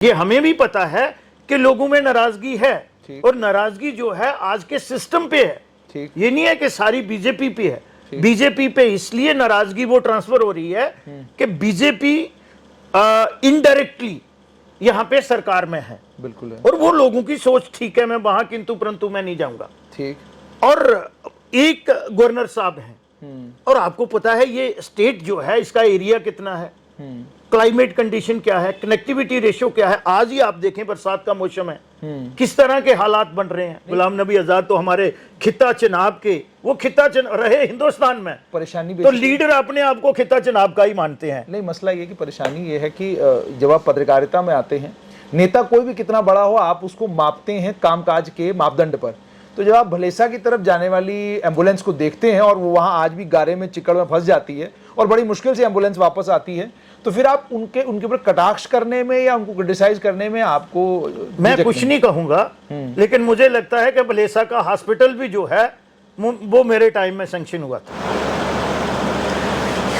ये हमें भी पता है कि लोगों में नाराजगी है और नाराजगी जो है आज के सिस्टम पे है। ये नहीं है कि सारी बीजेपी पे है। बीजेपी पे इसलिए नाराजगी वो ट्रांसफर हो रही है कि बीजेपी इनडायरेक्टली यहां पे सरकार में है। बिल्कुल है। और वो लोगों की सोच ठीक है, मैं वहां किंतु परंतु मैं नहीं जाऊंगा। ठीक। और एक गवर्नर साहब हैं और आपको पता है ये स्टेट जो है इसका एरिया कितना है, क्लाइमेट कंडीशन क्या है, कनेक्टिविटी रेशियो क्या है। आज ही आप देखें बरसात का मौसम है, किस तरह के हालात बन रहे हैं। गुलाम नबी आजाद तो हमारे खिता चिनाब के, वो खिता रहे हिंदुस्तान में, परेशानी तो लीडर अपने आप को खिता चिनाब का ही मानते हैं। नहीं, मसला ये कि परेशानी ये है कि जब आप पत्रकारिता में आते हैं, नेता कोई भी कितना बड़ा हो आप उसको मापते हैं कामकाज के मापदंड पर। तो जब आप भलेसा की तरफ जाने वाली एम्बुलेंस को देखते हैं और वो वहां आज भी गारे में चिकड़ में फंस जाती है और बड़ी मुश्किल से एम्बुलेंस वापस आती है, तो फिर आप उनके ऊपर कटाक्ष करने में या उनको क्रिटिसाइज करने में आपको मैं कुछ नहीं कहूंगा, लेकिन मुझे लगता है कि भलेसा का हॉस्पिटल भी जो है वो मेरे टाइम में सैंक्शन हुआ था।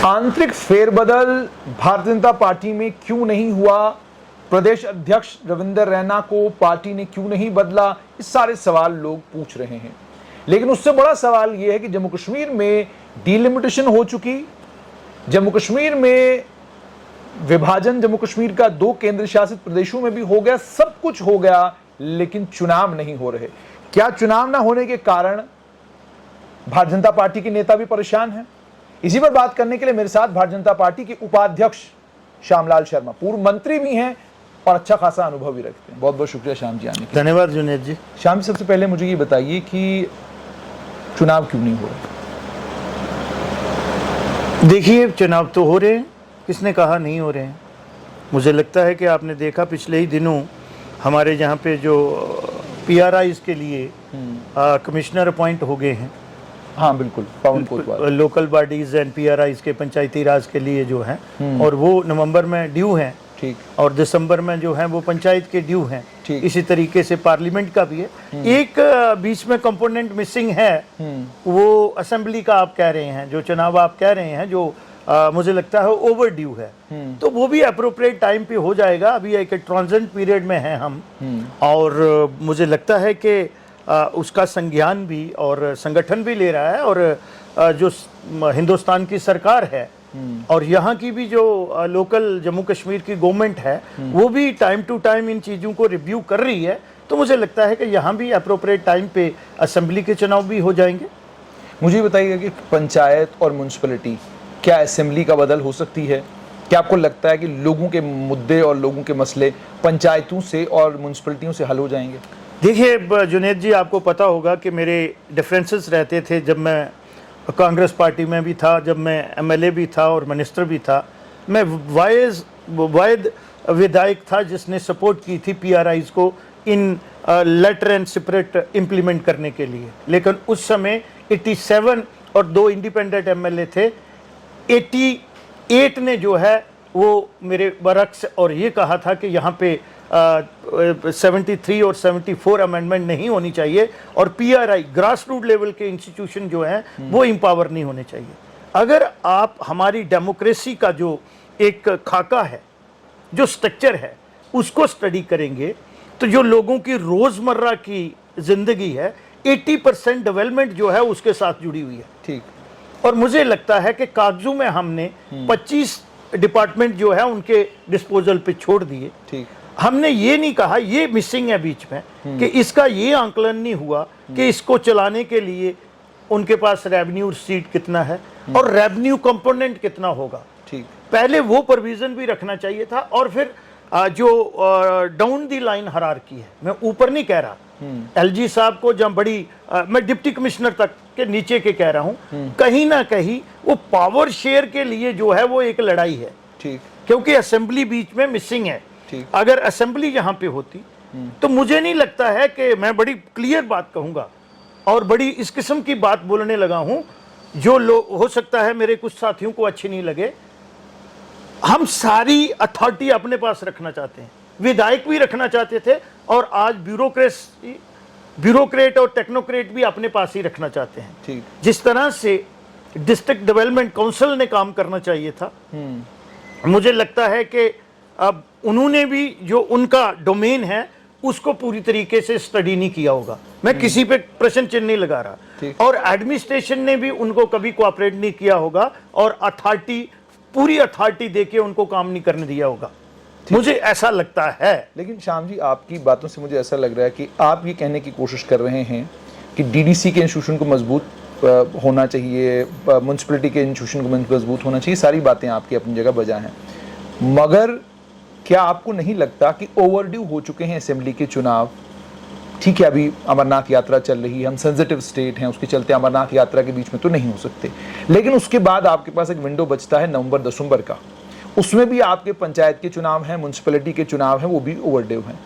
आंतरिक फेरबदल भारतीय जनता पार्टी में क्यों नहीं हुआ? प्रदेश अध्यक्ष रविंदर रैना को पार्टी ने क्यों नहीं बदला? इस सारे सवाल लोग पूछ रहे हैं, लेकिन उससे बड़ा सवाल यह है कि जम्मू कश्मीर में डिलिमिटेशन हो चुकी, जम्मू कश्मीर में विभाजन जम्मू कश्मीर का 2 केंद्र शासित प्रदेशों में भी हो गया, सब कुछ हो गया, लेकिन चुनाव नहीं हो रहे। क्या चुनाव ना होने के कारण भारतीय जनता पार्टी के नेता भी परेशान हैं? इसी पर बात करने के लिए मेरे साथ भारतीय जनता पार्टी के उपाध्यक्ष श्यामलाल शर्मा, पूर्व मंत्री भी हैं और अच्छा खासा अनुभव भी रखते हैं। बहुत बहुत शुक्रिया श्याम जी आने के। धन्यवाद जुनेद जी। श्याम जी, सबसे पहले मुझे ये बताइए कि चुनाव क्यों नहीं हो रहे? देखिए, चुनाव तो हो रहे हैं, किसने कहा नहीं हो रहे हैं। मुझे लगता है कि आपने देखा पिछले ही दिनों हमारे यहाँ पे जो PRIs के लिए कमिश्नर अपॉइंट हो गए हैं। हाँ बिल्कुल, Pawan Kotwal. Local bodies and PRIs के पंचायती राज के लिए जो हैं, और वो नवंबर में ड्यू हैं। ठीक। और दिसंबर में जो है वो पंचायत के ड्यू हैं। इसी तरीके से पार्लियामेंट का भी है। एक बीच में कंपोनेंट मिसिंग है, वो असेंबली का आप कह रहे हैं, जो चुनाव आप कह रहे हैं, जो मुझे लगता है ओवर ड्यू है। तो वो भी अप्रोप्रिएट टाइम पे हो जाएगा। अभी एक ट्रांजिट पीरियड में हैं हम, और मुझे लगता है कि उसका संज्ञान भी और संगठन भी ले रहा है, और जो हिंदुस्तान की सरकार है और यहाँ की भी जो लोकल जम्मू कश्मीर की गवर्नमेंट है, वो भी टाइम टू टाइम इन चीज़ों को रिव्यू कर रही है। तो मुझे लगता है कि यहाँ भी अप्रोप्रिएट टाइम पे असेंबली के चुनाव भी हो जाएंगे। मुझे बताइएगा कि पंचायत और म्यूनसिपैलिटी, क्या असेंबली का बदल हो सकती है? क्या आपको लगता है कि लोगों के मुद्दे और लोगों के मसले पंचायतों से और म्यूनसिपैलिटियों से हल हो जाएंगे? देखिए जुनेद जी, आपको पता होगा कि मेरे डिफरेंसेस रहते थे जब मैं कांग्रेस पार्टी में भी था, जब मैं MLA भी था और मिनिस्टर भी था। मैं वायद विधायक था जिसने सपोर्ट की थी PRIs को इन लेटर एंड सेपरेट इम्प्लीमेंट करने के लिए। लेकिन उस समय 87 और 2 इंडिपेंडेंट MLA थे। 88 ने जो है वो मेरे बरक्स और ये कहा था कि यहाँ पे 73 और 74 अमेंडमेंट नहीं होनी चाहिए, और PRI ग्रास रूट लेवल के इंस्टीट्यूशन जो हैं वो एम्पावर नहीं होने चाहिए। अगर आप हमारी डेमोक्रेसी का जो एक खाका है, जो स्ट्रक्चर है, उसको स्टडी करेंगे तो जो लोगों की रोज़मर्रा की ज़िंदगी है, 80% डेवलपमेंट जो है उसके साथ जुड़ी हुई है। ठीक। और मुझे लगता है कि कागजों में हमने 25 डिपार्टमेंट जो है उनके डिस्पोजल पे छोड़ दिए। ठीक। हमने ये नहीं कहा, ये मिसिंग है बीच में, कि इसका ये आंकलन नहीं हुआ कि इसको चलाने के लिए उनके पास रेवेन्यू सीट कितना है और रेवेन्यू कंपोनेंट कितना होगा। ठीक। पहले वो प्रोविजन भी रखना चाहिए था। और फिर जो डाउन दी लाइन हायरार्की है, मैं ऊपर नहीं कह रहा, LG साहब को जब बड़ी मैं डिप्टी कमिश्नर तक के नीचे के कह रहा हूं, कहीं ना कहीं वो पावर शेयर के लिए जो है वो एक लड़ाई है। ठीक। क्योंकि असेंबली बीच में मिसिंग है। अगर असेंबली यहाँ पे होती तो मुझे नहीं लगता है कि, मैं बड़ी क्लियर बात कहूंगा और बड़ी इस किस्म की बात बोलने लगा हूं जो लोग, हो सकता है मेरे कुछ साथियों को अच्छी नहीं लगे, हम सारी अथॉरिटी अपने पास रखना चाहते हैं, विधायक भी रखना चाहते थे, और आज ब्यूरोक्रेट और टेक्नोक्रेट भी अपने पास ही रखना चाहते हैं। ठीक। जिस तरह से डिस्ट्रिक्ट डेवलपमेंट काउंसिल ने काम करना चाहिए था, मुझे लगता है कि अब उन्होंने भी जो उनका डोमेन है उसको पूरी तरीके से स्टडी नहीं किया होगा। मैं किसी पे प्रश्न चिन्ह नहीं लगा रहा। और एडमिनिस्ट्रेशन ने भी उनको कभी कोऑपरेट नहीं किया होगा और अथॉरिटी, पूरी अथॉरिटी देके उनको काम नहीं करने दिया होगा, मुझे ऐसा लगता है। लेकिन श्याम जी, आपकी बातों से मुझे ऐसा लग रहा है कि आप ये कहने की कोशिश कर रहे हैं कि डीडीसी के इंस्टीट्यूशन को मजबूत होना चाहिए, म्यूनसिपैलिटी के इंस्टीट्यूशन को मजबूत होना चाहिए, सारी बातें आपकी अपनी जगह बजा हैं, मगर क्या आपको नहीं लगता कि ओवरड्यू हो चुके हैं असेंबली के चुनाव? ठीक है, अभी अमरनाथ यात्रा चल रही है, हम सेंसिटिव स्टेट हैं, उसके चलते अमरनाथ यात्रा के बीच में तो नहीं हो सकते, लेकिन उसके बाद आपके पास एक विंडो बचता है नवंबर दिसंबर का, उसमें भी आपके पंचायत के चुनाव हैं, म्यूनसिपैलिटी के चुनाव हैं, वो भी ओवरड्यू हैं।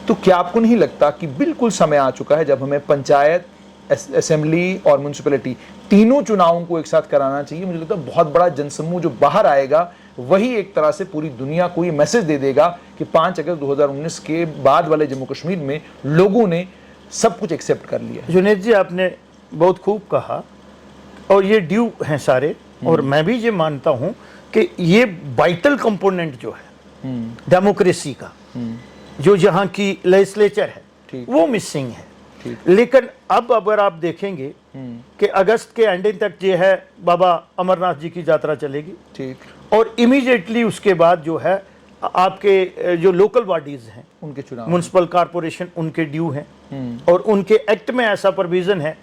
तो क्या आपको नहीं लगता कि बिल्कुल समय आ चुका है जब हमें पंचायत, असेंबली और म्यूनसिपैलिटी तीनों चुनावों को एक साथ कराना चाहिए? मुझे लगता है बहुत बड़ा जनसमूह जो बाहर आएगा वही एक तरह से पूरी दुनिया को ये मैसेज दे देगा कि 5 अगस्त 2019 के बाद वाले जम्मू कश्मीर में लोगों ने सब कुछ एक्सेप्ट कर लिया। जुनेद जी, आपने बहुत खूब कहा, और ये ड्यू हैं सारे, और मैं भी ये मानता हूं कि ये वाइटल कंपोनेंट जो है डेमोक्रेसी का, जो यहाँ की लेजिस्लेचर है वो मिसिंग है। लेकिन अब अगर आप देखेंगे कि अगस्त के एंडिंग तक जो है बाबा अमरनाथ जी की यात्रा चलेगी, ठीक, और इमीडिएटली उसके बाद जो है आपके जो लोकल बॉडीज हैं उनके चुनाव, म्युनिसिपल कॉर्पोरेशन, उनके ड्यू हैं, और उनके एक्ट में ऐसा प्रोविजन है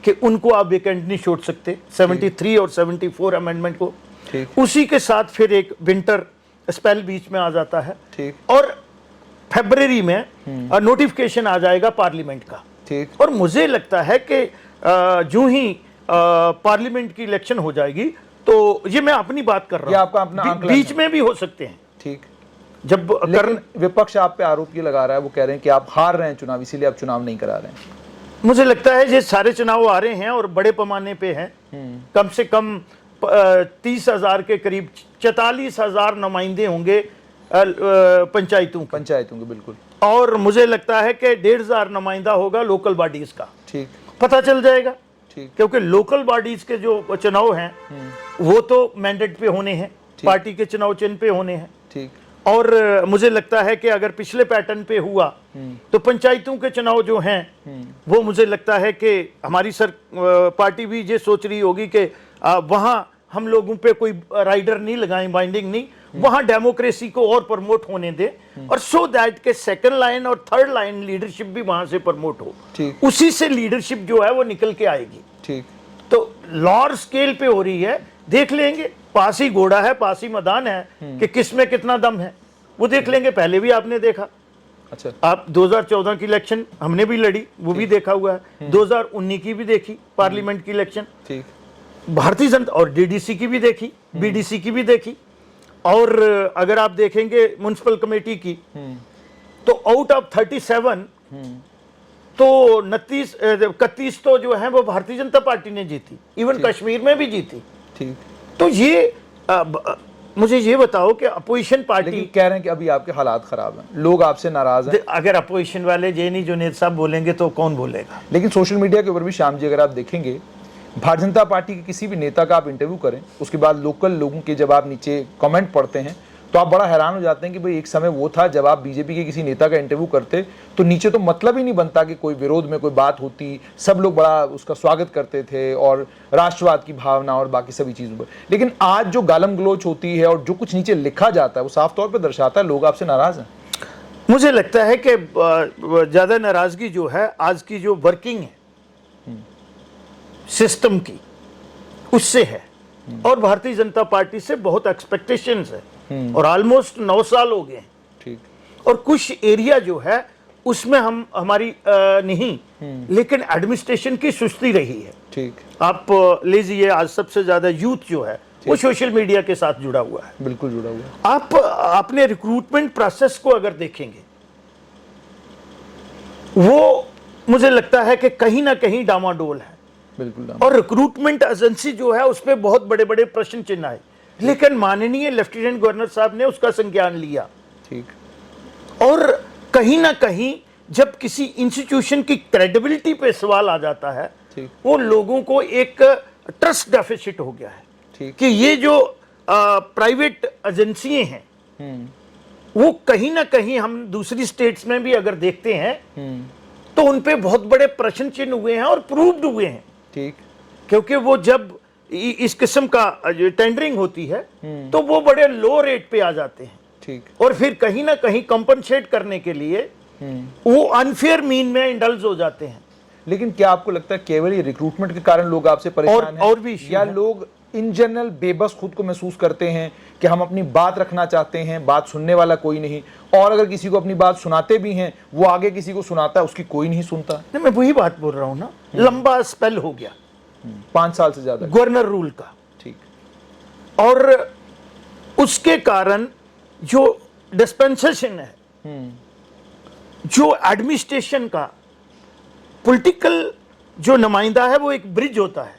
कि उनको आप वेकेंट नहीं छोड़ सकते, 73 और 74 अमेंडमेंट को। उसी के साथ फिर एक विंटर स्पेल बीच में आ जाता है, और फरवरी में नोटिफिकेशन आ जाएगा पार्लियामेंट का। ठीक, और मुझे लगता है कि जो ही पार्लियामेंट की इलेक्शन हो जाएगी, तो ये मैं अपनी बात कर रहा हूं, आपका अपना बीच में भी हो सकते हैं। ठीक, जब विपक्ष आप पे आरोप ये लगा रहा है, वो कह रहे हैं कि आप हार रहे हैं चुनाव, इसीलिए आप चुनाव नहीं करा रहे हैं। मुझे लगता है ये सारे चुनाव आ रहे हैं और बड़े पैमाने पे हैं, कम से कम 30,000 के करीब 44,000 नुमाइंदे होंगे पंचायतों के, बिल्कुल, और मुझे लगता है कि 1,500 नुमाइंदा होगा लोकल बॉडीज का। ठीक, पता चल जाएगा, ठीक, क्योंकि लोकल बॉडीज के जो चुनाव हैं वो तो मैंडेट पे होने हैं, पार्टी के चुनाव चिन्ह पे होने हैं। ठीक, और मुझे लगता है कि अगर पिछले पैटर्न पे हुआ तो पंचायतों के चुनाव जो हैं वो मुझे लगता है कि हमारी पार्टी भी ये सोच रही होगी कि वहां हम लोगों पे कोई राइडर नहीं लगाएं, बाइंडिंग नहीं, वहां डेमोक्रेसी को और प्रमोट होने दे, और सो दैट के सेकंड लाइन और थर्ड लाइन लीडरशिप भी वहां से प्रमोट हो, उसी से लीडरशिप जो है वो निकल के आएगी। ठीक, तो लार्ज स्केल पे हो रही है, देख लेंगे, पास ही घोड़ा है, पास ही मैदान है कि किस में कितना दम है, वो देख लेंगे। पहले भी आपने देखा, अच्छा, आप 2014 की इलेक्शन हमने भी लड़ी, वो भी देखा हुआ है, 2019 की भी देखी पार्लियामेंट की इलेक्शन, ठीक, भारतीय जनता, और डीडीसी की भी देखी, बीडीसी की भी देखी, और अगर आप देखेंगे म्युनिसिपल कमेटी की, तो आउट ऑफ 37 तो 31 तो जो है वो भारतीय जनता पार्टी ने जीती, इवन कश्मीर में भी जीती। ठीक, तो ये मुझे ये बताओ कि अपोजिशन पार्टी कह रहे हैं कि अभी आपके हालात खराब हैं, लोग आपसे नाराज हैं। अगर अपोजिशन वाले जे नहीं जुनेद साहब बोलेंगे तो कौन बोलेगा? लेकिन सोशल मीडिया के ऊपर भी श्याम जी, अगर आप देखेंगे, भारतीय जनता पार्टी के किसी भी नेता का आप इंटरव्यू करें, उसके बाद लोकल लोगों के जब आप नीचे कमेंट पढ़ते हैं तो आप बड़ा हैरान हो जाते हैं कि भाई एक समय वो था जब आप बीजेपी के किसी नेता का इंटरव्यू करते तो नीचे तो मतलब ही नहीं बनता कि कोई विरोध में कोई बात होती, सब लोग बड़ा उसका स्वागत करते थे और राष्ट्रवाद की भावना और बाकी सभी चीज़ों पर। लेकिन आज जो गालम गलोच होती है और जो कुछ नीचे लिखा जाता है वो साफ तौर पर दर्शाता है लोग आपसे नाराज हैं। मुझे लगता है कि ज़्यादा नाराज़गी जो है आज की जो वर्किंग है सिस्टम की, उससे है, और भारतीय जनता पार्टी से बहुत एक्सपेक्टेशंस है, और ऑलमोस्ट 9 साल हो गए हैं। ठीक, और कुछ एरिया जो है उसमें हमारी नहीं, लेकिन एडमिनिस्ट्रेशन की सुस्ती रही है। ठीक, आप लीजिए, आज सबसे ज्यादा यूथ जो है वो सोशल मीडिया के साथ जुड़ा हुआ है, बिल्कुल जुड़ा हुआ है। आप अपने रिक्रूटमेंट प्रोसेस को अगर देखेंगे, वो मुझे लगता है कि कहीं ना कहीं डामाडोल है, बिल्कुल, और रिक्रूटमेंट एजेंसी जो है उस पर बहुत बड़े बड़े प्रश्न चिन्ह है, लेकिन माननीय लेफ्टिनेंट गवर्नर साहब ने उसका संज्ञान लिया। ठीक, और कहीं ना कहीं जब किसी इंस्टीट्यूशन की क्रेडिबिलिटी पे सवाल आ जाता है, वो लोगों को एक ट्रस्ट डेफिसिट हो गया है कि ये जो प्राइवेट एजेंसियां हैं वो कहीं ना कहीं हम दूसरी स्टेट्स में भी अगर देखते हैं तो उनपे बहुत बड़े प्रश्न चिन्ह हुए हैं और प्रूव्ड हुए हैं। ठीक। क्योंकि वो जब इस किस्म का टेंडरिंग होती है तो वो बड़े लो रेट पे आ जाते हैं। ठीक। और फिर कहीं ना कहीं कंपनसेट करने के लिए वो अनफेयर मीन में इंडल्ज हो जाते हैं। लेकिन क्या आपको लगता है केवल ये रिक्रूटमेंट के कारण लोग आपसे परेशान हैं, और भी issue या है। लोग इन जनरल बेबस खुद को महसूस करते हैं कि हम अपनी बात रखना चाहते हैं, बात सुनने वाला कोई नहीं, और अगर किसी को अपनी बात सुनाते भी हैं वो आगे किसी को सुनाता है उसकी कोई नहीं सुनता? नहीं, मैं वही बात बोल रहा हूं ना, लंबा स्पेल हो गया 5 साल से ज्यादा गवर्नर रूल का। ठीक। और उसके कारण जो डिस्पेंसेशन है, जो एडमिनिस्ट्रेशन का पॉलिटिकल जो नुमाइंदा है वो एक ब्रिज होता है।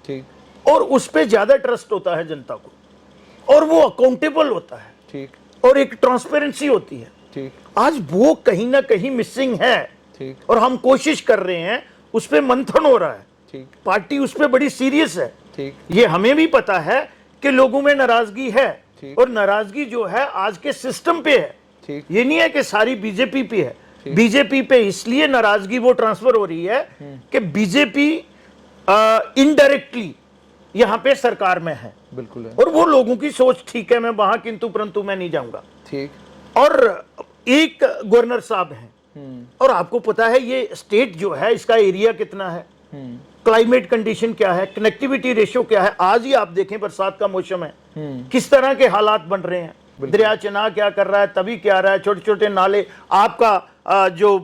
ठीक। और उस पे ज्यादा ट्रस्ट होता है जनता को, और वो अकाउंटेबल होता है। ठीक। और एक ट्रांसपेरेंसी होती है। ठीक। आज वो कहीं ना कहीं मिसिंग है। ठीक। और हम कोशिश कर रहे हैं, उस पे मंथन हो रहा है। ठीक। पार्टी उस पे बड़ी सीरियस है। ठीक। ये हमें भी पता है कि लोगों में नाराजगी है। ठीक। और नाराजगी जो है आज के सिस्टम पे है। ठीक। ये नहीं है कि सारी बीजेपी पे है। बीजेपी पे इसलिए नाराजगी वो ट्रांसफर हो रही है कि बीजेपी इनडायरेक्टली यहां पे सरकार में है। बिल्कुल है। और वो लोगों की सोच ठीक है, मैं वहां किंतु परंतु मैं नहीं जाऊंगा। ठीक। और एक गवर्नर साहब हैं, और आपको पता है ये स्टेट जो है इसका एरिया कितना है, क्लाइमेट कंडीशन क्या है, कनेक्टिविटी रेशियो क्या है। आज ही आप देखें बरसात का मौसम है, किस तरह के हालात बन रहे हैं। दरिया चनाव क्या कर रहा है, तभी क्या रहा है, छोटे छोटे नाले। आपका जो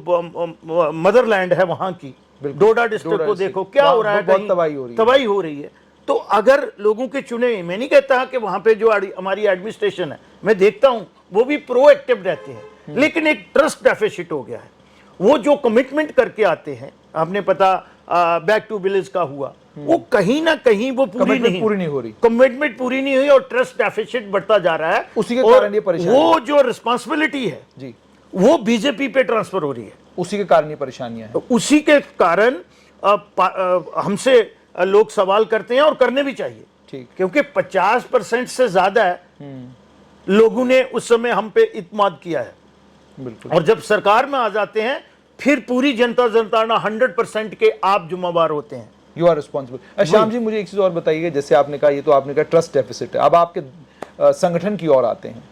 मदरलैंड है वहां की डोडा डिस्ट्रिक्ट को देखो क्या हो रहा है, बहुत तबाही हो रही है। तो अगर लोगों के चुने, मैं नहीं कहता कि वहां पे जो हमारी एडमिनिस्ट्रेशन है, मैं देखता हूं वो भी प्रोएक्टिव रहते हैं, लेकिन एक ट्रस्ट डेफिसिट हो गया है। वो जो कमिटमेंट करके आते हैं, आपने पता बैक टू विलेज का हुआ, वो कहीं ना कहीं वो पूरी नहीं हो रही, कमिटमेंट पूरी नहीं हुई और ट्रस्ट डेफिसिट बढ़ता जा रहा है। उसी के कारण ये परेशानी, वो जो रिस्पांसिबिलिटी है जी वो बीजेपी पे ट्रांसफर हो रही है। उसी के कारण ये परेशानियां हैं। तो उसी के कारण हमसे लोग सवाल करते हैं और करने भी चाहिए। ठीक। क्योंकि 50% से ज्यादा लोगों ने उस समय हम पे इत्मीनान किया है। बिल्कुल। और जब सरकार में आ जाते हैं फिर पूरी जनता ना 100% के आप जुम्मेवार होते हैं। You are responsible. Shyam ji, मुझे एक चीज और बताइए, जैसे आपने कहा, ये तो आपने कहा ट्रस्ट डेफिसिट है। अब आपके संगठन की ओर आते हैं।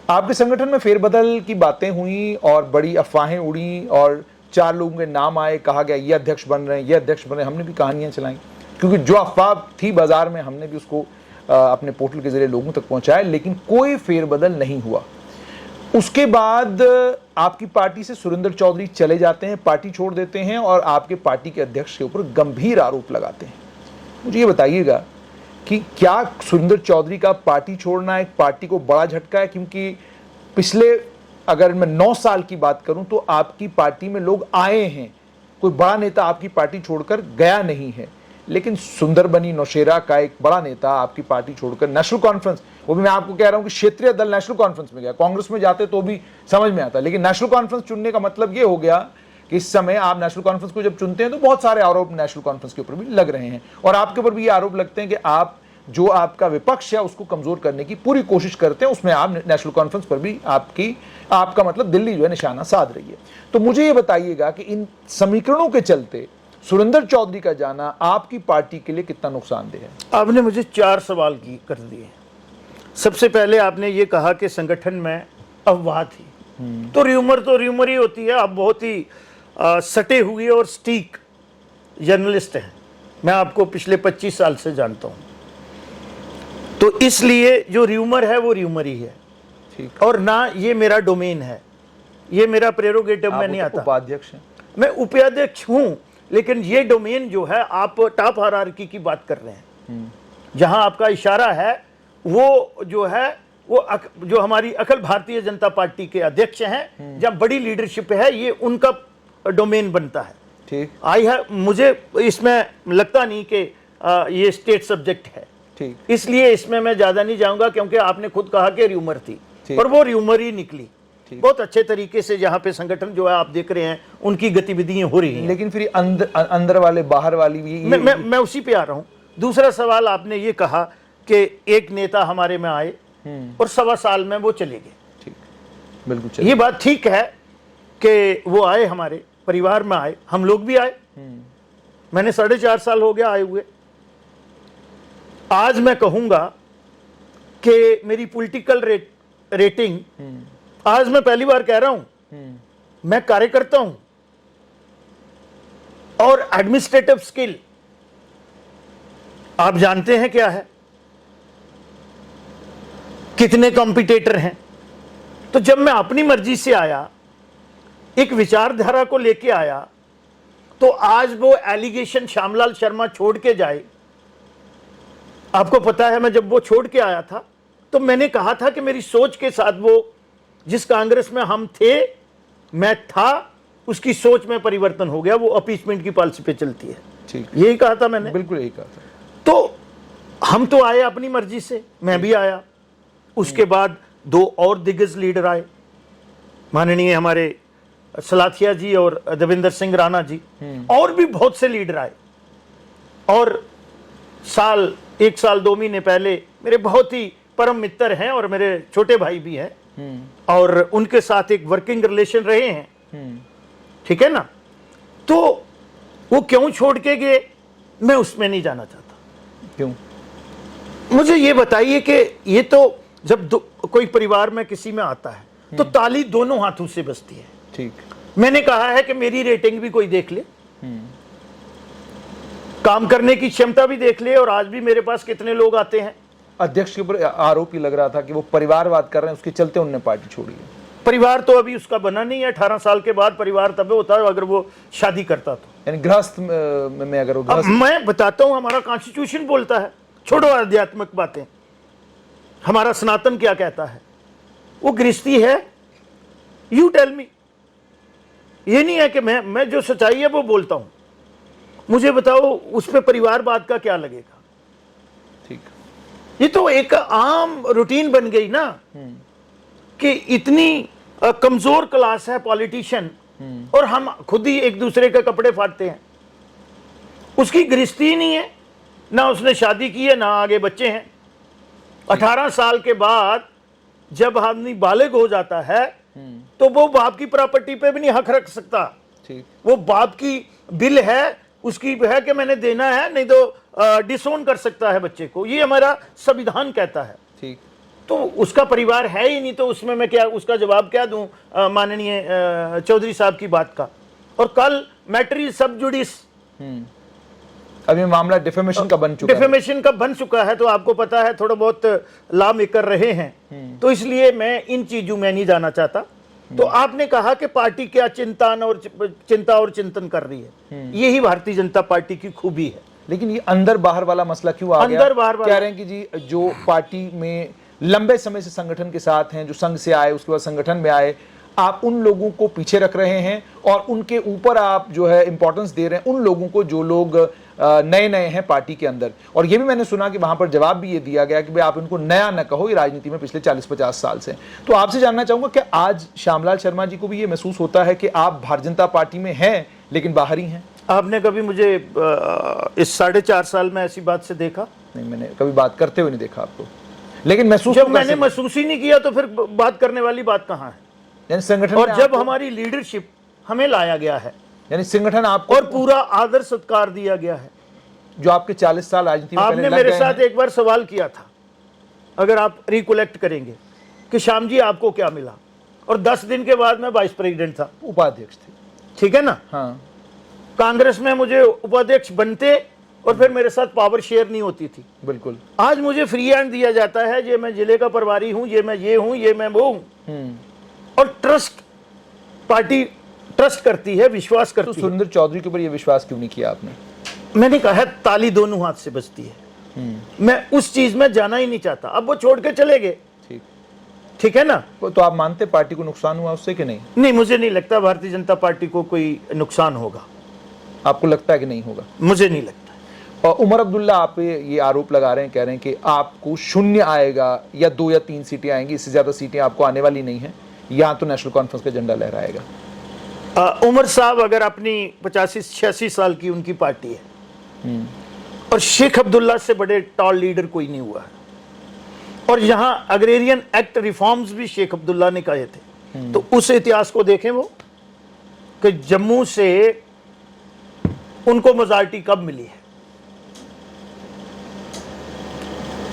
आपके संगठन में फेरबदल की बातें हुई और बड़ी अफवाहें उड़ी और 4 लोगों के नाम आए, कहा गया ये अध्यक्ष बन रहे हैं, ये अध्यक्ष बन रहे हैं। हमने भी कहानियां चलाई, क्योंकि जो अफवाह थी बाजार में हमने भी उसको अपने पोर्टल के जरिए लोगों तक पहुंचाया, लेकिन कोई फेरबदल नहीं हुआ। उसके बाद आपकी पार्टी से सुरेंद्र चौधरी चले जाते हैं, पार्टी छोड़ देते हैं और आपके पार्टी के अध्यक्ष के ऊपर गंभीर आरोप लगाते हैं। मुझे ये बताइएगा कि क्या सुरेंद्र चौधरी का पार्टी छोड़ना एक पार्टी को बड़ा झटका है? क्योंकि पिछले, अगर मैं 9 साल की बात करूं, तो आपकी पार्टी में लोग आए हैं, कोई बड़ा नेता आपकी पार्टी छोड़कर गया नहीं है। लेकिन सुंदरबनी नौशेरा का एक बड़ा नेता आपकी पार्टी छोड़कर नेशनल कॉन्फ्रेंस, वो भी मैं आपको कह रहा हूं कि क्षेत्रीय दल नेशनल कॉन्फ्रेंस में गया। कांग्रेस में जाते तो भी समझ में आता, लेकिन नेशनल कॉन्फ्रेंस चुनने का मतलब ये हो गया कि इस समय आप नेशनल कॉन्फ्रेंस को जब चुनते हैं तो बहुत सारे आरोप नेशनल कॉन्फ्रेंस के ऊपर भी लग रहे हैं, और आपके ऊपर भी ये आरोप लगते हैं कि आप जो आपका विपक्ष है उसको कमजोर करने की पूरी कोशिश करते हैं। उसमें आप नेशनल कॉन्फ्रेंस पर भी आपका मतलब दिल्ली जो है निशाना साध रही है। तो मुझे ये बताइएगा कि इन समीकरणों के चलते सुरेंद्र चौधरी का जाना आपकी पार्टी के लिए कितना नुकसानदेह है? आपने मुझे 4 सवाल कर दिए। सबसे पहले आपने ये कहा कि संगठन में अफवाह थी, तो र्यूमर ही होती है। आप बहुत ही सटे हुए और स्टीक जर्नलिस्ट हैं, मैं आपको पिछले 25 साल से जानता हूं, तो इसलिए जो र्यूमर है वो र्यूमर ही है। ठीक। और ना ये मेरा डोमेन है, ये मेरा प्रेरोगेटिव में नहीं आता। उपाध्यक्ष हैं, मैं उपाध्यक्ष हूं, लेकिन ये डोमेन जो है, आप टॉप हायरार्की की बात कर रहे हैं, जहां आपका इशारा है वो जो है वो जो हमारी अखिल भारतीय जनता पार्टी के अध्यक्ष हैं, जहां बड़ी लीडरशिप है, ये उनका डोमेन बनता है। ठीक। मुझे इसमें लगता नहीं कि ये स्टेट सब्जेक्ट है। ठीक। इसलिए इसमें मैं ज्यादा नहीं जाऊंगा, क्योंकि आपने खुद कहा कि र्यूमर थी, पर वो र्यूमर ही निकली। बहुत अच्छे तरीके से जहां पे संगठन जो है आप देख रहे हैं उनकी गतिविधियां हो रही हैं। लेकिन फिर अंदर वाले बाहर वाली भी मैं उसी पे आ रहा हूं। दूसरा सवाल आपने ये कहा कि एक नेता हमारे में आए और 1.25 साल में वो चले गए। ठीक। बिल्कुल चलिए। ये बात ठीक है कि वो आए, हमारे परिवार में आए, हम लोग भी आए। मैंने 4.5 साल हो गया आए हुए। आज मैं कहूंगा कि मेरी पॉलिटिकल रेटिंग, आज मैं पहली बार कह रहा हूं, मैं कार्यकर्ता हूं और एडमिनिस्ट्रेटिव स्किल आप जानते हैं क्या है, कितने कॉम्पिटिटर हैं। तो जब मैं अपनी मर्जी से आया, एक विचारधारा को लेके आया, तो आज वो एलिगेशन श्यामलाल शर्मा छोड़ के जाए। आपको पता है, मैं जब वो छोड़ के आया था तो मैंने कहा था कि मेरी सोच के साथ वो जिस कांग्रेस में हम थे, मैं था, उसकी सोच में परिवर्तन हो गया। वो अपीसमेंट की पॉलिसी पे चलती है। ठीक, यही कहा था मैंने। बिल्कुल यही कहा था। तो हम तो आए अपनी मर्जी से, मैं भी आया। उसके बाद 2 और दिग्गज लीडर आए, माननीय हमारे सलाथिया जी और देवेंद्र सिंह राणा जी, और भी बहुत से लीडर आए। और 1 साल 2 महीने पहले मेरे बहुत ही परम मित्र हैं और मेरे छोटे भाई भी हैं, और उनके साथ एक वर्किंग रिलेशन रहे हैं, ठीक है ना। तो वो क्यों छोड़ के गए, मैं उसमें नहीं जाना चाहता। क्यों? मुझे ये बताइए कि ये तो जब कोई परिवार में किसी में आता है तो ताली दोनों हाथों से बजती है। ठीक, मैंने कहा है कि मेरी रेटिंग भी कोई देख ले, काम करने की क्षमता भी देख ले, और आज भी मेरे पास कितने लोग आते हैं। अध्यक्ष के ऊपर आरोप ही लग रहा था कि वो परिवारवाद कर रहे हैं, उसके चलते उन्होंने पार्टी छोड़ी है। परिवार तो अभी उसका बना नहीं है। 18 साल के बाद परिवार तब होता है अगर वो शादी करता तो। यानी गृहस्थ में अगर वो अब मैं बताता हूं, हमारा कॉन्स्टिट्यूशन बोलता है, छोड़ो आध्यात्मिक बातें, हमारा सनातन क्या कहता है, वो गृहस्थी है। You tell me. ये नहीं है कि मैं जो सच्चाई है वो बोलता हूं। मुझे बताओ उस पर परिवारवाद का क्या लगेगा। ठीक, ये तो एक आम रूटीन बन गई ना कि इतनी कमजोर क्लास है पॉलिटिशियन, और हम खुद ही एक दूसरे के कपड़े फाड़ते हैं। उसकी गृहस्थी नहीं है, ना उसने शादी की है, ना आगे बच्चे हैं। 18 साल के बाद जब आदमी बालिग हो जाता है तो वो बाप की प्रॉपर्टी पे भी नहीं हक रख सकता। ठीक, वो बाप की बिल है, उसकी है कि मैंने देना है, नहीं तो डिसोन कर सकता है बच्चे को। ये हमारा संविधान कहता है। ठीक, तो उसका परिवार है ही नहीं, तो उसमें मैं क्या उसका जवाब क्या दूं माननीय चौधरी साहब की बात का। और कल मैटर सब जुडिस, अभी मामला डिफेमेशन का बन चुका है। डिफेमेशन का बन चुका है, तो आपको पता है थोड़ा बहुत ला कर रहे हैं, तो इसलिए मैं इन चीजों में नहीं जाना चाहता। तो आपने कहा कि पार्टी क्या चिंता और चिंतन कर रही है, यही भारतीय जनता पार्टी की खूबी है। लेकिन ये अंदर बाहर वाला मसला क्यों आ गया? अंदर बाहर वाला कह रहे हैं कि जी जो पार्टी में लंबे समय से संगठन के साथ हैं, जो संघ से आए उसके बाद संगठन में आए, आप उन लोगों को पीछे रख रहे हैं और उनके ऊपर आप जो है इंपॉर्टेंस दे रहे हैं उन लोगों को जो लोग नए नए हैं पार्टी के अंदर। और ये भी मैंने सुना कि वहां पर जवाब भी ये दिया गया कि भाई आप इनको नया न कहो, ये राजनीति में पिछले 40-50 साल से। तो आपसे जानना चाहूंगा कि आज श्यामलाल शर्मा जी को भी ये महसूस होता है कि आप भारतीय जनता पार्टी में हैं लेकिन बाहर ही हैं? आपने कभी मुझे इस 4.5 साल में ऐसी बात से देखा? नहीं, मैंने कभी बात करते हुए नहीं देखा आपको। लेकिन महसूस जब मैंने महसूस ही नहीं किया तो फिर बात करने वाली बात कहाँ है? यानी संगठन, और जब हमारी लीडरशिप हमें लाया गया है, यानी संगठन आपको और पूरा आदर सत्कार दिया गया है। जो आपके 40 साल राजनीति में आपने मेरे साथ एक बार सवाल किया था, अगर आप रिकलेक्ट करेंगे, कि श्याम जी आपको क्या मिला, और 10 दिन के बाद मैं वाइस प्रेसिडेंट था, उपाध्यक्ष थे, ठीक है ना। हाँ, कांग्रेस में मुझे उपाध्यक्ष बनते और फिर मेरे साथ पावर शेयर नहीं होती थी। बिल्कुल। आज मुझे फ्री हैंड दिया जाता है, ये मैं जिले का प्रभारी हूं, ये मैं ये हूं, ये मैं वो हूं, और ट्रस्ट, पार्टी ट्रस्ट करती है, विश्वास करती है। तो सुरेंद्र चौधरी के ऊपर ये विश्वास क्यों नहीं किया आपने? मैंने कहा ताली दोनों हाथ से बजती है। मैं उस चीज में जाना ही नहीं चाहता। अब वो छोड़ के चले गए, ठीक, ठीक है ना। तो आप मानते पार्टी को नुकसान हुआ उससे कि नहीं? नहीं, मुझे नहीं लगता भारतीय जनता पार्टी को कोई नुकसान होगा। आपको लगता है कि नहीं होगा? मुझे नहीं लगता। और उमर अब्दुल्ला आप पे ये आरोप लगा रहे हैं, कह रहे हैं कि आपको 0 आएगा या 2 या 3 सीटें आएंगी, इससे ज्यादा सीटें आपको आने वाली नहीं है, यहाँ तो नेशनल कॉन्फ्रेंस का झंडा लहराएगा। उमर साहब अगर अपनी 85-86 साल की उनकी पार्टी है, और शेख अब्दुल्ला से बड़े टॉल लीडर कोई नहीं हुआ है, और यहां अग्रेरियन एक्ट रिफॉर्म्स भी शेख अब्दुल्ला ने कहे थे। तो उस इतिहास को देखें वो कि जम्मू से उनको मेजॉरिटी कब मिली है।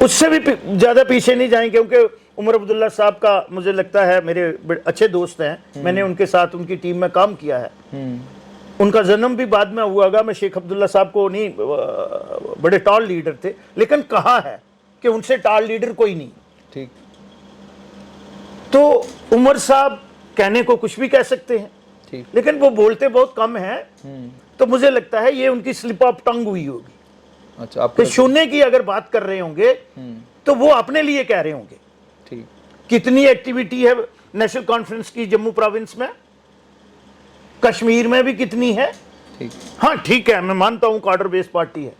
उससे भी ज्यादा पीछे नहीं जाएंगे क्योंकि उमर अब्दुल्ला साहब का मुझे लगता है मेरे अच्छे दोस्त हैं, मैंने उनके साथ उनकी टीम में काम किया है। उनका जन्म भी बाद में हुआ होगा, मैं शेख अब्दुल्ला साहब को नहीं, बड़े टॉल लीडर थे, लेकिन कहा है कि उनसे टॉल लीडर कोई नहीं। ठीक। तो उमर साहब कहने को कुछ भी कह सकते हैं, ठीक। लेकिन वो बोलते बहुत कम हैं। तो मुझे लगता है ये उनकी स्लिप ऑफ टंग हुई होगी। अच्छा, आपको कि शून्य की अगर बात कर रहे होंगे तो वो अपने लिए कह रहे होंगे। ठीक। कितनी एक्टिविटी है नेशनल कॉन्फ्रेंस की जम्मू प्रोविंस में, कश्मीर में भी कितनी है। ठीक। हाँ ठीक है, मैं मानता हूं कार्डर बेस्ड पार्टी है,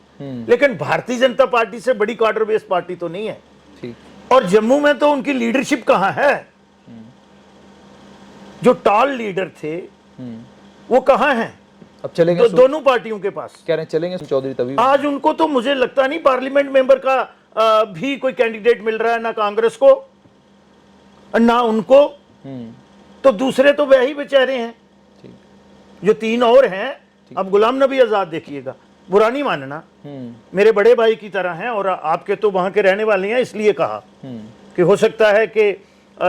लेकिन भारतीय जनता पार्टी से बड़ी कार्डर बेस्ड पार्टी तो नहीं है। ठीक। और जम्मू में तो उनकी लीडरशिप कहां है, जो टॉल लीडर थे वो कहां हैं। अब चलेंगे दोनों पार्टियों के पास कह रहे हैं चलेंगे चौधरी तभी। आज उनको तो मुझे लगता नहीं पार्लियामेंट मेंबर का भी कोई कैंडिडेट मिल रहा है, ना कांग्रेस को ना उनको। तो दूसरे तो वही बेचारे हैं जो तीन और हैं। अब गुलाम नबी आजाद देखिएगा, बुरा नहीं मानना, मेरे बड़े भाई की तरह हैं और आपके तो वहां के रहने वाले हैं, इसलिए कहा कि हो सकता है कि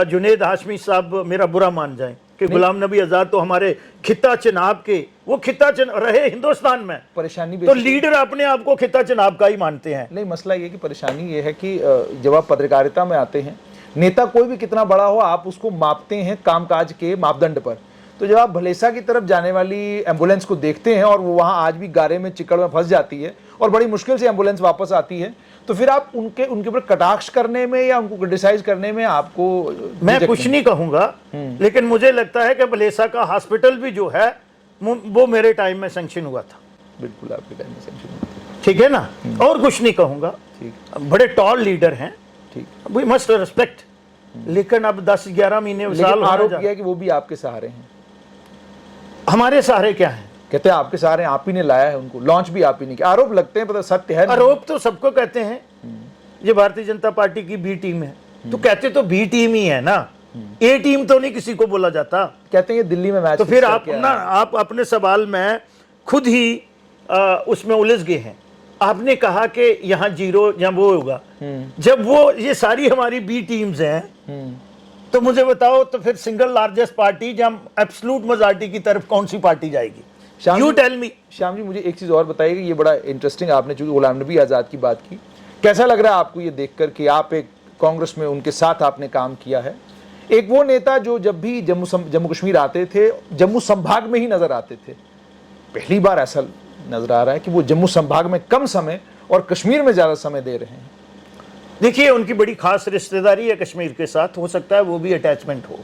जुनेद हाशमी साहब मेरा बुरा मान जाएं कि गुलाम नबी आजाद तो हमारे खिता चनाब के, वो खिता रहे हिंदुस्तान में, परेशानी तो लीडर अपने आप को खिता चनाब का ही मानते हैं। नहीं, मसला ये कि परेशानी ये है कि जब आप पत्रकारिता में आते हैं, नेता कोई भी कितना बड़ा हो आप उसको मापते हैं कामकाज के मापदंड पर। तो जब आप भलेसा की तरफ जाने वाली एम्बुलेंस को देखते हैं और वो वहां आज भी गारे में चिकड़ में फंस जाती है और बड़ी मुश्किल से एम्बुलेंस वापस आती है, तो फिर आप उनके ऊपर कटाक्ष करने में या उनको क्रिटिसाइज करने में आपको मैं कुछ नहीं कहूंगा, लेकिन मुझे लगता है कि भलेसा का हॉस्पिटल भी जो है वो मेरे टाइम में सैंक्शन हुआ था। बिल्कुल आपके टाइम में सैंक्शन हुआ था। ठीक है ना, और कुछ नहीं कहूंगा। बड़े टॉल लीडर हैं, वी मस्ट रिस्पेक्ट, लेकिन अब 10-11 महीने साल आरोप किया कि वो भी आपके सहारे हैं। हमारे सहारे क्या है? कहते हैं आपके सहारे आप ही ने लाया है उनको, लॉन्च भी आप ही ने किया। आरोप लगते हैं, पता सत्य है। आरोप तो सबको कहते हैं, ये भारतीय जनता पार्टी की बी टीम है, तो कहते तो बी टीम ही है ना, ए टीम तो नहीं किसी को बोला जाता। कहते हैं ये दिल्ली में मैच, तो फिर आप ना, आप अपने सवाल में खुद ही उसमें उलझ गए हैं। आपने कहा कि यहाँ जीरो या वो होगा, जब वो ये सारी हमारी बी टीम्स हैं, तो मुझे बताओ तो फिर सिंगल लार्जेस्ट पार्टी जब एब्सोल्यूट मेजॉरिटी की तरफ कौन सी पार्टी जाएगी? You tell me. Shyam ji, मुझे एक चीज और बताइए, ये बड़ा इंटरेस्टिंग, आपने जो गुलाम नबी आजाद की बात की, कैसा लग रहा है आपको ये देखकर कि आप एक कांग्रेस में उनके साथ आपने काम किया है? एक वो नेता जो जब भी जम्मू कश्मीर आते थे, जम्मू संभाग में ही नजर आते थे। पहली बार ऐसा नजर आ रहा है कि वो जम्मू संभाग में कम समय और कश्मीर में ज्यादा समय दे रहे हैं। देखिए, उनकी बड़ी खास रिश्तेदारी है कश्मीर के साथ, हो सकता है वो भी अटैचमेंट हो,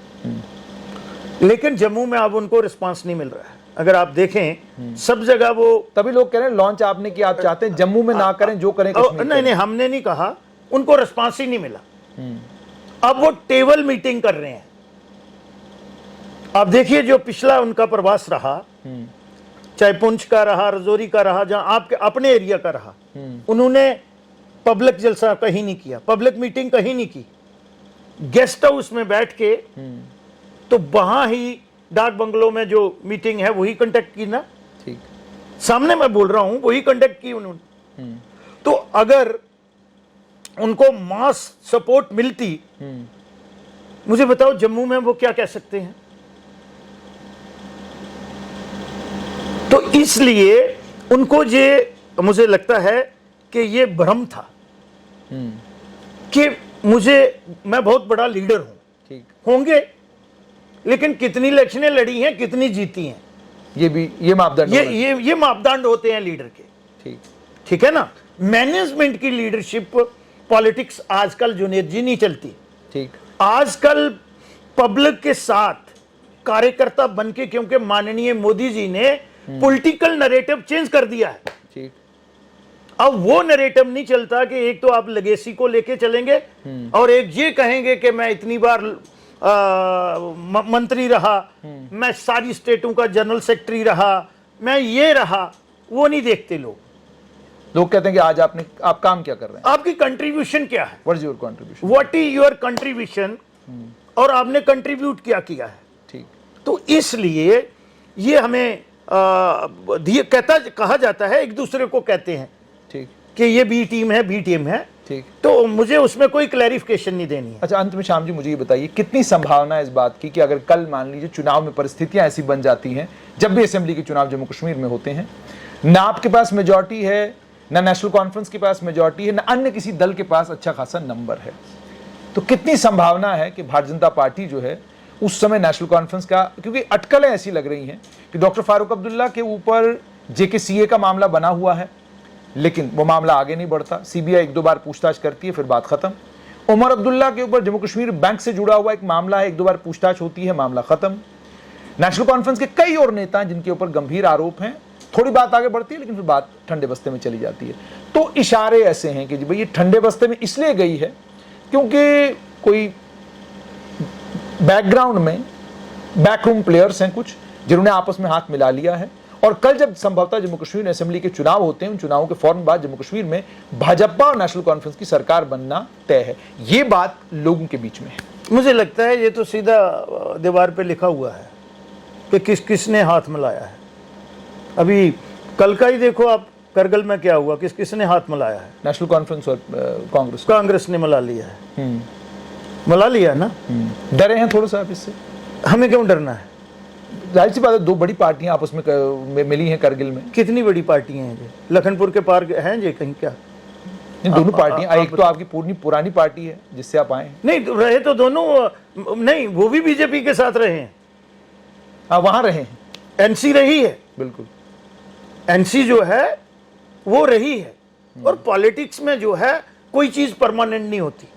लेकिन जम्मू में अब उनको रिस्पांस नहीं मिल रहा है। अगर आप देखें सब जगह वो, तभी लोग कह रहे हैं लॉन्च आपने किया, आप चाहते हैं जम्मू में ना करें, जो करें कश्मीर। नहीं, हमने नहीं कहा, उनको रिस्पांस ही नहीं मिला। अब वो टेबल मीटिंग कर रहे हैं। आप देखिए जो पिछला उनका प्रवास रहा, चाहे पुंछ का रहा, रजौरी का रहा, जहां आपके अपने एरिया का रहा, उन्होंने पब्लिक जलसा कहीं नहीं किया, पब्लिक मीटिंग कहीं नहीं की। गेस्ट हाउस में बैठ के तो वहां ही डाक बंगलों में जो मीटिंग है वही कंडक्ट की ना। ठीक, सामने मैं बोल रहा हूं, वही कंडक्ट की उन्होंने। तो अगर उनको मास सपोर्ट मिलती, मुझे बताओ जम्मू में वो क्या कह सकते हैं? तो इसलिए उनको ये, मुझे लगता है कि ये भ्रम था कि मैं बहुत बड़ा लीडर हूं। ठीक, होंगे, लेकिन कितनी इलेक्शनें लड़ी हैं, कितनी जीती हैं, ये मापदंड, ये मापदंड होते हैं लीडर के। ठीक, ठीक है ना। मैनेजमेंट की लीडरशिप पॉलिटिक्स आजकल जुनेद जी नहीं चलती। ठीक, आजकल पब्लिक के साथ कार्यकर्ता बनके, क्योंकि माननीय मोदी जी ने पॉलिटिकल नैरेटिव चेंज कर दिया है। ठीक, अब वो नैरेटिव नहीं चलता कि एक तो आप लेगेसी को लेके चलेंगे और एक ये कहेंगे कि मैं इतनी बार मंत्री रहा, मैं सारी स्टेटों का जनरल सेक्रेटरी रहा, मैं ये रहा। वो नहीं देखते लोग कहते हैं कि आज आप काम क्या कर रहे हैं, आपकी कंट्रीब्यूशन क्या है, what is your contribution, what is your contribution और आपने कंट्रीब्यूट किया है। ठीक। तो इसलिए ये हमें कहा जाता है, एक दूसरे को कहते हैं ठीक कि ये बी टीम है, बी टीम है। ठीक। तो मुझे उसमें कोई क्लैरिफिकेशन नहीं देनी है। अच्छा, अंत में श्याम जी मुझे ये बताइए, कितनी संभावना है इस बात की कि अगर कल मान लीजिए चुनाव में परिस्थितियां ऐसी बन जाती हैं, जब भी असेंबली के चुनाव जम्मू कश्मीर में होते हैं, ना आपके पास मेजॉरिटी है, ना नेशनल कॉन्फ्रेंस के पास मेजॉरिटी है, ना अन्य किसी दल के पास अच्छा खासा नंबर है, तो कितनी संभावना है कि भारतीय जनता पार्टी जो है उस समय नेशनल कॉन्फ्रेंस का, क्योंकि अटकलें ऐसी लग रही हैं कि डॉक्टर फारूक अब्दुल्ला के ऊपर JKCA का मामला बना हुआ है, लेकिन वो मामला आगे नहीं बढ़ता, CBI 1-2 बार पूछताछ करती है, फिर बात खत्म। उमर अब्दुल्ला के ऊपर जम्मू कश्मीर बैंक से जुड़ा हुआ एक मामला है, 1-2 बार पूछताछ होती है, मामला खत्म। नेशनल कॉन्फ्रेंस के कई और नेता हैं जिनके ऊपर गंभीर आरोप हैं, थोड़ी बात आगे बढ़ती है लेकिन फिर बात ठंडे बस्ते में चली जाती है। तो इशारे ऐसे हैं कि भाई ये ठंडे बस्ते में इसलिए गई है क्योंकि कोई बैकग्राउंड में बैकरूम प्लेयर्स हैं कुछ, जिन्होंने आपस में हाथ मिला लिया है, और कल जब संभवतः जम्मू कश्मीर असेंबली के चुनाव होते हैं, उन चुनावों के फौरन बाद जम्मू कश्मीर में भाजपा और नेशनल कॉन्फ्रेंस की सरकार बनना तय है। ये बात लोगों के बीच में है। मुझे लगता है ये तो सीधा दीवार पे लिखा हुआ है कि किसने हाथ मिलाया है। अभी कल का ही देखो आप, करगिल में क्या हुआ, किसने हाथ मिलाया है? नेशनल कॉन्फ्रेंस और कांग्रेस ने मिला लिया है। मिला लिया ना। डरे हैं थोड़ा सा आप इससे? हमें क्यों डरना है? जाहिर सी बात है, 2 बड़ी पार्टियां आपस में मिली हैं करगिल में। कितनी बड़ी पार्टियां हैं? लखनपुर के पार हैं ये कहीं क्या? दोनों पार्टियां, एक तो आपकी पुरानी पार्टी है जिससे आप आए हैं। नहीं, रहे तो दोनों नहीं, वो भी बीजेपी के साथ रहे हैं। वहां रहे हैं। एनसी रही है, बिल्कुल। एनसी जो है वो रही है। और पॉलिटिक्स में जो है कोई चीज परमानेंट नहीं होती।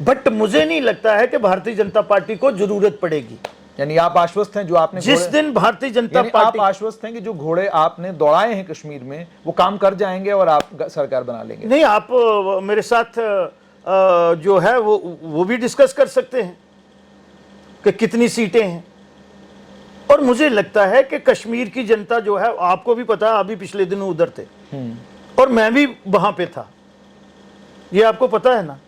बट मुझे नहीं लगता है कि भारतीय जनता पार्टी को जरूरत पड़ेगी। यानी आप आश्वस्त हैं जो आपने जिस दिन भारतीय जनता पार्टी, आप आश्वस्त हैं कि जो घोड़े आपने दौड़ाए हैं कश्मीर में वो काम कर जाएंगे और आप सरकार बना लेंगे? नहीं, आप मेरे साथ जो है वो भी डिस्कस कर सकते हैं कि कितनी सीटें हैं। और मुझे लगता है कि कश्मीर की जनता जो है, आपको भी पता है, अभी पिछले दिनों उधर थे और मैं भी वहां पे था, ये आपको पता है ना।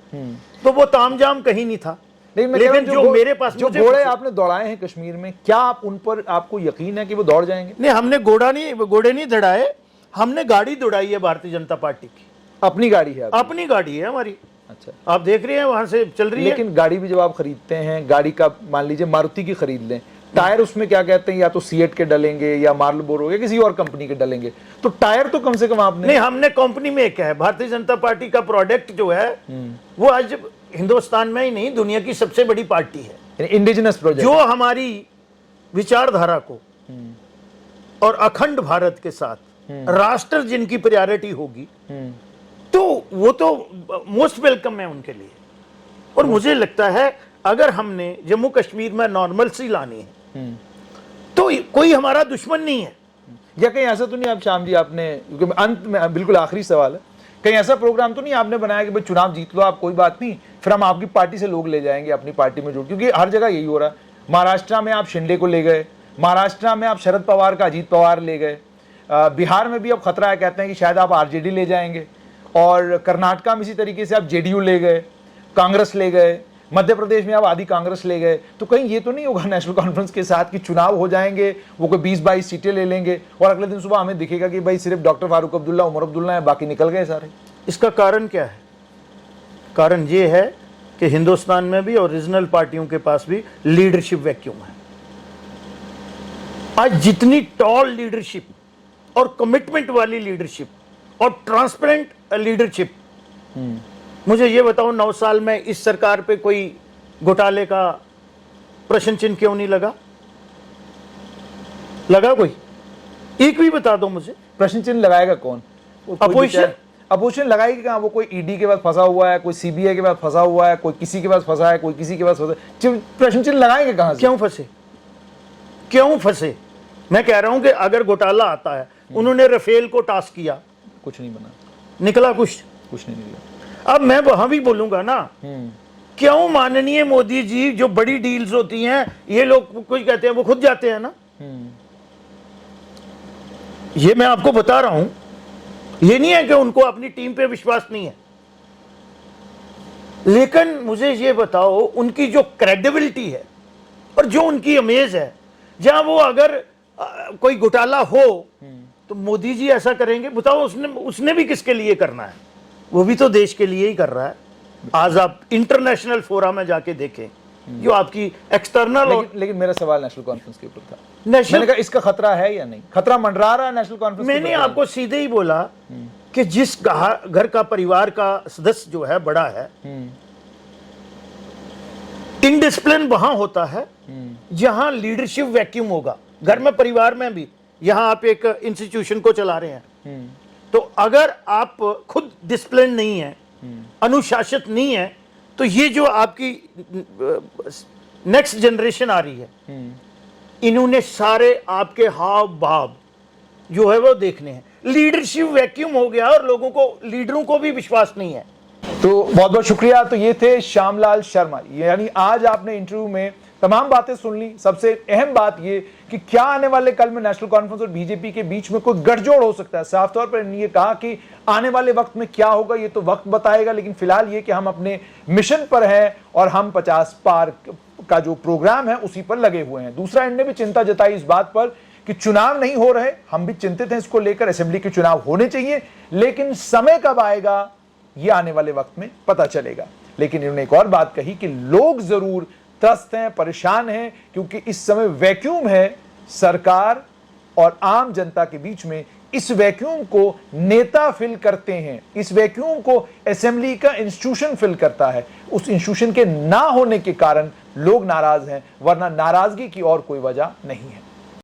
तो वो तामझाम कहीं नहीं था। लेकिन जो मेरे पास जो घोड़े आपने दौड़ाए हैं कश्मीर में, क्या आप उन पर, आपको यकीन है कि वो दौड़ जाएंगे? नहीं, हमने घोड़े नहीं दौड़ाए, हमने गाड़ी दौड़ाई है भारतीय जनता पार्टी की। अपनी गाड़ी है? अपनी गाड़ी है हमारी। अच्छा, आप देख रहे हैं वहां से चल रही है। लेकिन गाड़ी भी जब आप खरीदते हैं, गाड़ी का मान लीजिए मारुति की खरीद लें, टायर उसमें क्या कहते हैं, या तो सीएट के डलेंगे या मार्लबोरो या किसी और कंपनी के डलेंगे, तो टायर तो कम से कम आपने। नहीं, हमने कंपनी में एक है, भारतीय जनता पार्टी का प्रोडक्ट जो है वो आज हिंदुस्तान में ही नहीं, दुनिया की सबसे बड़ी पार्टी है। इंडिजिनस प्रोजेक्ट जो हमारी विचारधारा को और अखंड भारत के साथ राष्ट्र जिनकी प्रायोरिटी होगी, तो वो तो मोस्ट वेलकम है उनके लिए। और मुझे लगता है अगर हमने जम्मू कश्मीर में नॉर्मलसी लानी है तो कोई हमारा दुश्मन नहीं है। या कहीं ऐसा तो नहीं आप श्याम जी, आपने, क्योंकि अंत में बिल्कुल आखिरी सवाल है, कहीं ऐसा प्रोग्राम तो नहीं आपने बनाया कि भाई चुनाव जीत लो आप, कोई बात नहीं, फिर हम आपकी पार्टी से लोग ले जाएंगे अपनी पार्टी में जोड़, क्योंकि हर जगह यही हो रहा है। महाराष्ट्र में आप शिंदे को ले गए, महाराष्ट्र में आप शरद पवार का अजीत पवार ले गए, बिहार में भी अब खतरा है, कहते हैं कि शायद आप आरजेडी ले जाएंगे, और कर्नाटका में इसी तरीके से आप जेडीयू ले गए, कांग्रेस ले गए, मध्य प्रदेश में आप आधी कांग्रेस ले गए। तो कहीं ये तो नहीं होगा नेशनल कॉन्फ्रेंस के साथ कि चुनाव हो जाएंगे, वो कोई 20-22 सीटें ले लेंगे और अगले दिन सुबह हमें दिखेगा कि भाई सिर्फ डॉक्टर फारूक अब्दुल्ला, उमर अब्दुल्ला है, बाकी निकल गए सारे? इसका कारण क्या है? कारण ये है कि हिंदुस्तान में भी और रीजनल पार्टियों के पास भी लीडरशिप वैक्यूम है। आज जितनी टॉल लीडरशिप और कमिटमेंट वाली लीडरशिप और ट्रांसपेरेंट लीडरशिप, मुझे ये बताओ 9 साल में इस सरकार पे कोई घोटाले का प्रश्न चिन्ह क्यों नहीं लगा? लगा कोई? एक भी बता दो मुझे। प्रश्न चिन्ह लगाएगा कौन? अपोजिशन लगाएगी कहाँ? वो कोई ईडी के पास फंसा हुआ है, कोई सीबीआई के पास फंसा हुआ है, कोई किसी के पास फंसा है, कोई किसी के पास फंसा है, प्रश्न चिन्ह लगाएंगे कहाँ से? क्यों फंसे? क्यों फंसे? मैं कह रहा हूं कि अगर घोटाला आता है, उन्होंने राफेल को टास्क किया, कुछ नहीं बना, निकला कुछ नहीं निकला। अब मैं वहां भी बोलूंगा ना, क्यों माननीय मोदी जी, जो बड़ी डील्स होती हैं, ये लोग कुछ कहते हैं वो खुद जाते हैं ना। ये मैं आपको बता रहा हूं, ये नहीं है कि उनको अपनी टीम पे विश्वास नहीं है। लेकिन मुझे ये बताओ, उनकी जो क्रेडिबिलिटी है और जो उनकी इमेज है, जहां वो अगर कोई घोटाला हो तो मोदी जी ऐसा करेंगे? बताओ, उसने भी किसके लिए करना है? वो भी तो देश के लिए ही कर रहा है। आज आप इंटरनेशनल फोरम में जाके देखें, जो आपकी एक्सटर्नल लेकिन मेरा सवाल नेशनल कॉन्फ्रेंस के ऊपर था। मैंने कहा इसका खतरा है या नहीं? खतरा मंडरा रहा है नेशनल कॉन्फ्रेंस? मैंने आपको सीधे ही बोला कि जिस घर का परिवार का सदस्य जो है बड़ा है, इनडिसिप्लिन वहां होता है जहां लीडरशिप वैक्यूम होगा। घर में, परिवार में भी, यहां आप एक इंस्टीट्यूशन को चला रहे हैं, तो अगर आप खुद डिसिप्लिन नहीं है, अनुशासित नहीं है, तो ये जो आपकी नेक्स्ट जनरेशन आ रही है, इन्होंने सारे आपके हाव भाव जो है वो देखने हैं। लीडरशिप वैक्यूम हो गया और लोगों को, लीडरों को भी विश्वास नहीं है। तो बहुत बहुत शुक्रिया। तो ये थे श्यामलाल शर्मा। यानी आज आपने इंटरव्यू में तमाम बातें सुन ली। सबसे अहम बात ये कि क्या आने वाले कल में नेशनल कॉन्फ्रेंस और बीजेपी के बीच में कोई गठजोड़ हो सकता है। साफ तौर पर ये कहा कि आने वाले वक्त में क्या होगा ये तो वक्त बताएगा, लेकिन फिलहाल ये कि हम अपने मिशन पर हैं और हम 50 पार का जो प्रोग्राम है उसी पर लगे हुए हैं। दूसरा एंड ने भी चिंता जताई इस बात पर कि चुनाव नहीं हो रहे, हम भी चिंतित हैं इसको लेकर। असेंबली के चुनाव होने चाहिए, लेकिन समय कब आएगा ये आने वाले वक्त में पता चलेगा। लेकिन इन्होंने एक और बात कही कि लोग जरूर त्रस्त हैं, परेशान हैं, क्योंकि इस समय वैक्यूम है सरकार और आम जनता के बीच में। इस वैक्यूम को नेता फिल करते हैं, इस वैक्यूम को असेंबली का इंस्टीट्यूशन फिल करता है। उस इंस्टीट्यूशन के ना होने के कारण लोग नाराज हैं, वरना नाराजगी की और कोई वजह नहीं है।